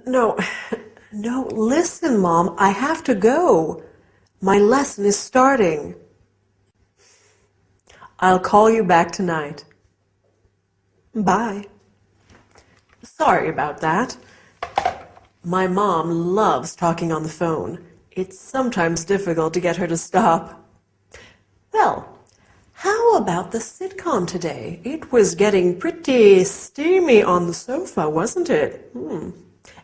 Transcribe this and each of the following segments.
No, no, listen, Mom, I have to go. My lesson is starting. I'll call you back tonight. Bye. Sorry about that. My mom loves talking on the phone. It's sometimes difficult to get her to stop. Well, how about the sitcom today? It was getting pretty steamy on the sofa, wasn't it?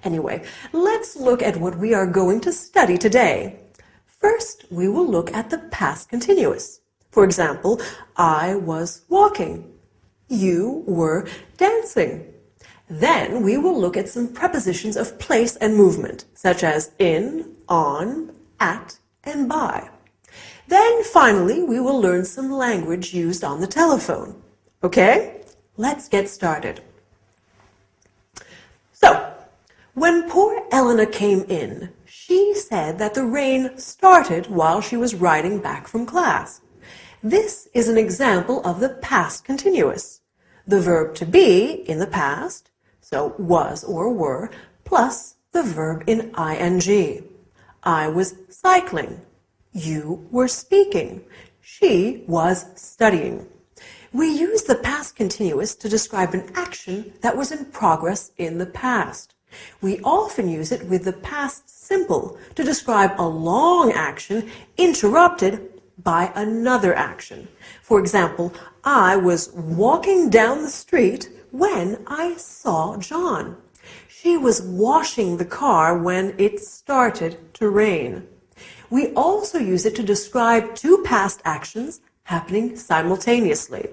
Anyway, let's look at what we are going to study today. First, we will look at the past continuous. For example, I was walking. You were dancing. Then we will look at some prepositions of place and movement, such as in, on, at, and by. Then finally, we will learn some language used on the telephone. Okay? Let's get started. So, when poor Elena came in, she said that the rain started while she was riding back from class. This is an example of the past continuous. The verb to be in the past, so was or were, plus the verb in ing. I was cycling. You were speaking. She was studying. We use the past continuous to describe an action that was in progress in the past. We often use it with the past simple to describe a long action interrupted by another action. For example, I was walking down the street when I saw John. She was washing the car when it started to rain. We also use it to describe two past actions happening simultaneously.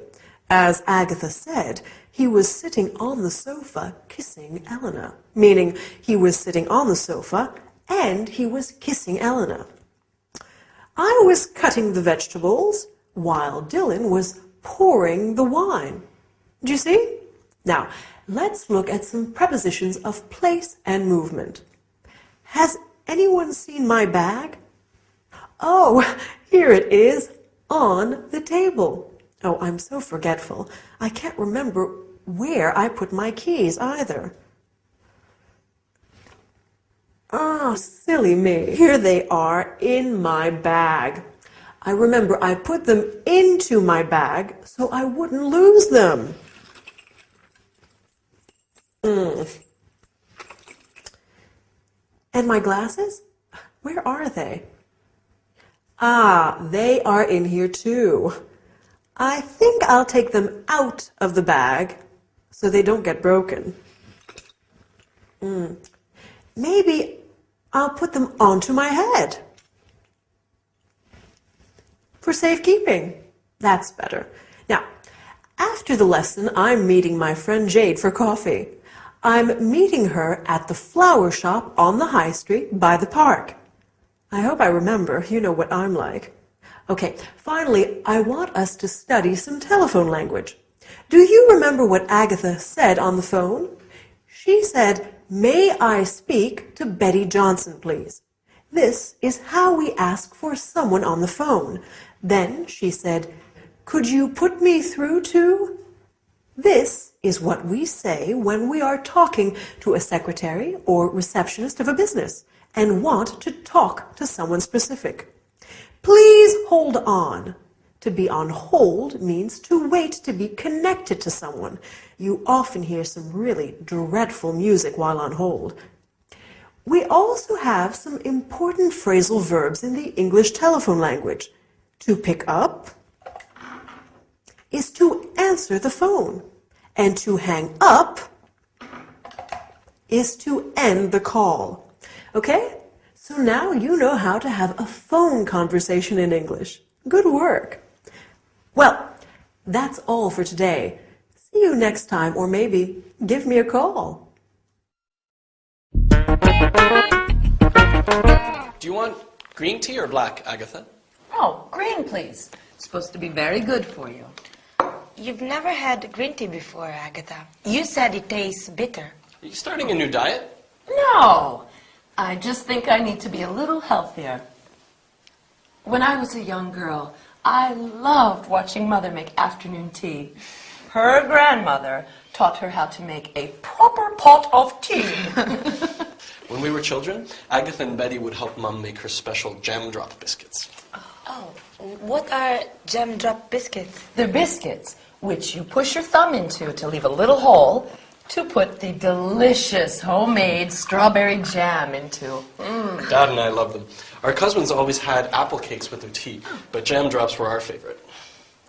As Agatha said, he was sitting on the sofa kissing Elena, meaning he was sitting on the sofa and he was kissing Elena. I was cutting the vegetables while Dylan was pouring the wine. Do you see? Now, let's look at some prepositions of place and movement. Has anyone seen my bag? Oh, here it is on the table. Oh, I'm so forgetful. I can't remember where I put my keys either. Oh, silly me. Here they are in my bag. I remember I put them into my bag so I wouldn't lose them. And my glasses? Where are they? Ah, they are in here too. I think I'll take them out of the bag so they don't get broken. Maybe I'll put them onto my head. For safekeeping. That's better. Now, after the lesson, I'm meeting my friend Jade for coffee. I'm meeting her at the flower shop on the high street by the park. I hope I remember. You know what I'm like. Okay, finally, I want us to study some telephone language. Do you remember what Agatha said on the phone? She said, "May I speak to Betty Johnson, please?" This is how we ask for someone on the phone. Then she said, "Could you put me through to?" This is what we say when we are talking to a secretary or receptionist of a business and want to talk to someone specific. Please hold on. To be on hold means to wait to be connected to someone. You often hear some really dreadful music while on hold. We also have some important phrasal verbs in the English telephone language. To pick up is to answer the phone, and to hang up is to end the call. Okay? So now you know how to have a phone conversation in English. Good work. Well, that's all for today. See you next time, or maybe give me a call. Do you want green tea or black, Agatha? Oh, green, please. It's supposed to be very good for you. You've never had green tea before, Agatha. You said it tastes bitter. Are you starting a new diet? No, I just think I need to be a little healthier. When I was a young girl, I loved watching Mother make afternoon tea. Her grandmother taught her how to make a proper pot of tea. When we were children, Agatha and Betty would help Mum make her special jam drop biscuits. Oh, what are jam drop biscuits? They're biscuits, which you push your thumb into to leave a little hole to put the delicious homemade strawberry jam into. Dad and I love them. Our cousins always had apple cakes with their tea, but jam drops were our favorite.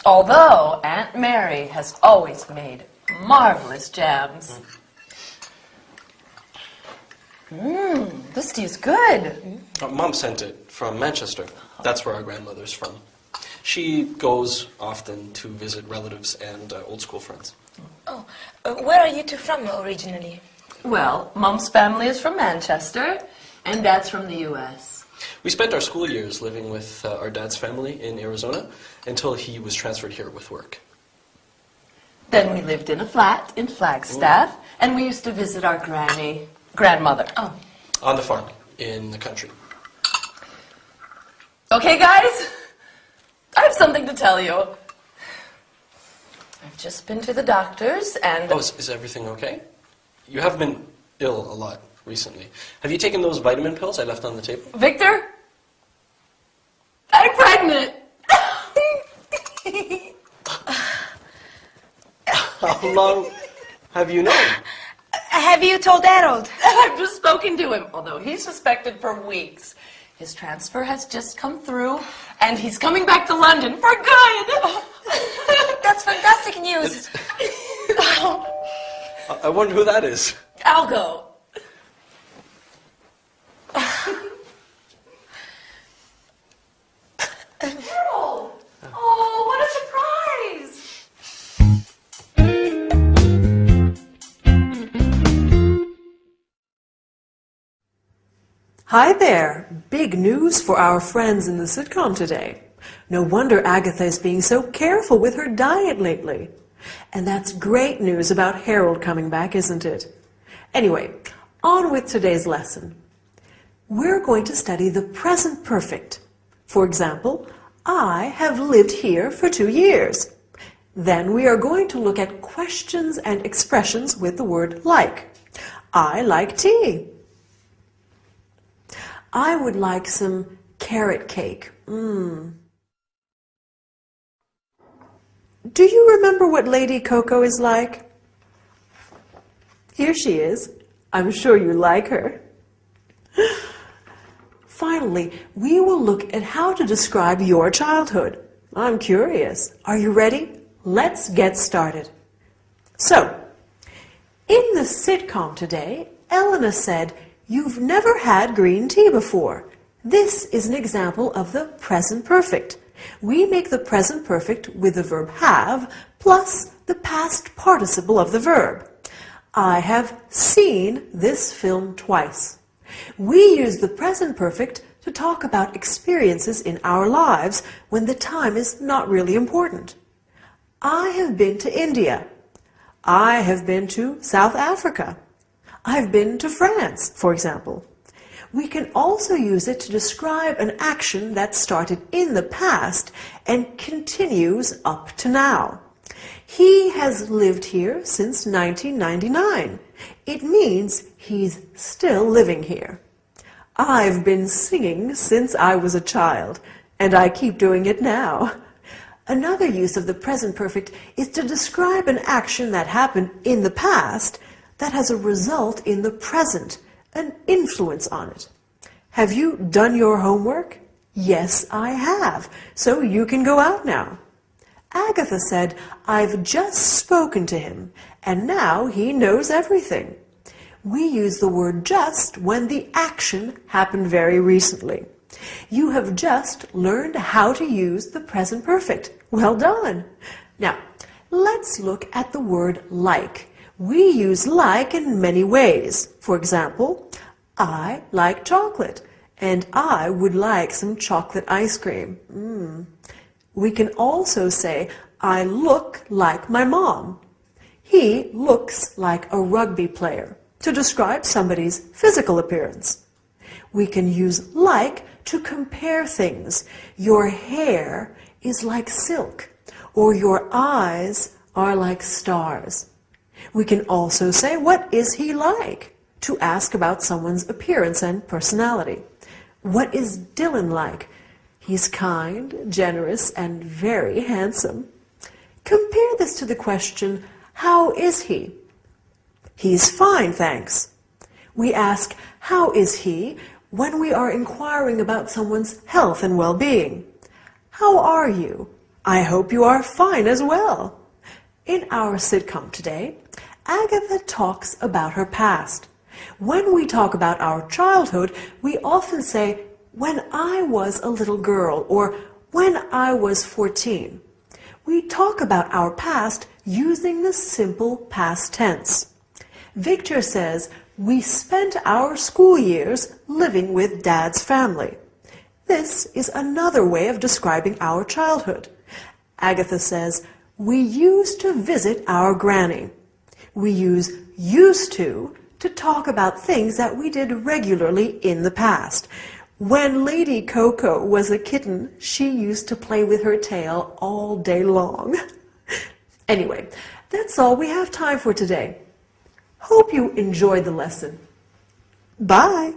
Although Aunt Mary has always made marvelous jams. This tea is good. Mom sent it from Manchester. That's where our grandmother's from. She goes often to visit relatives and old school friends. Oh, where are you two from originally? Well, Mom's family is from Manchester, and Dad's from the U.S. We spent our school years living with our dad's family in Arizona until he was transferred here with work. Then we lived in a flat in Flagstaff, and we used to visit our grandmother. Oh. On the farm, in the country. Okay, guys, I have something to tell you. I've just been to the doctor's and... Oh, is everything okay? You have been ill a lot recently. Have you taken those vitamin pills I left on the table? Victor, I'm pregnant. How long have you known? Have you told Harold? I've just spoken to him, although he's suspected for weeks. His transfer has just come through, and he's coming back to London for good. That's fantastic news. I wonder who that is. I'll go. Harold! Oh, what a surprise! Hi there! Big news for our friends in the sitcom today. No wonder Agatha is being so careful with her diet lately. And that's great news about Harold coming back, isn't it? Anyway, on with today's lesson. We're going to study the present perfect. For example, I have lived here for 2 years. Then we are going to look at questions and expressions with the word like. I like tea. I would like some carrot cake. Do you remember what Lady Coco is like? Here she is. I'm sure you like her. Finally, we will look at how to describe your childhood. I'm curious. Are you ready? Let's get started. So, in the sitcom today, Elena said, "You've never had green tea before." This is an example of the present perfect. We make the present perfect with the verb have plus the past participle of the verb. I have seen this film twice. We use the present perfect to talk about experiences in our lives when the time is not really important. I have been to India. I have been to South Africa. I've been to France, for example. We can also use it to describe an action that started in the past and continues up to now. He has lived here since 1999. It means he's still living here. I've been singing since I was a child, and I keep doing it now. Another use of the present perfect is to describe an action that happened in the past that has a result in the present, an influence on it. Have you done your homework? Yes, I have. So you can go out now. Agatha said, I've just spoken to him, and now he knows everything. We use the word just when the action happened very recently. You have just learned how to use the present perfect. Well done. Now, let's look at the word like. We use like in many ways. For example, I like chocolate, and I would like some chocolate ice cream. We can also say, I look like my mom. He looks like a rugby player, to describe somebody's physical appearance. We can use like to compare things. Your hair is like silk, or your eyes are like stars. We can also say, what is he like? to ask about someone's appearance and personality. What is Dylan like? He's kind, generous, and very handsome. Compare this to the question, how is he? He's fine, thanks. We ask, how is he, when we are inquiring about someone's health and well-being. How are you? I hope you are fine as well. In our sitcom today, Agatha talks about her past. When we talk about our childhood, we often say, when I was a little girl, or when I was 14. We talk about our past using the simple past tense. Victor says, we spent our school years living with Dad's family. This is another way of describing our childhood. Agatha says, we used to visit our granny. We use used to talk about things that we did regularly in the past. When Lady Coco was a kitten, she used to play with her tail all day long. Anyway, that's all we have time for today. Hope you enjoyed the lesson. Bye!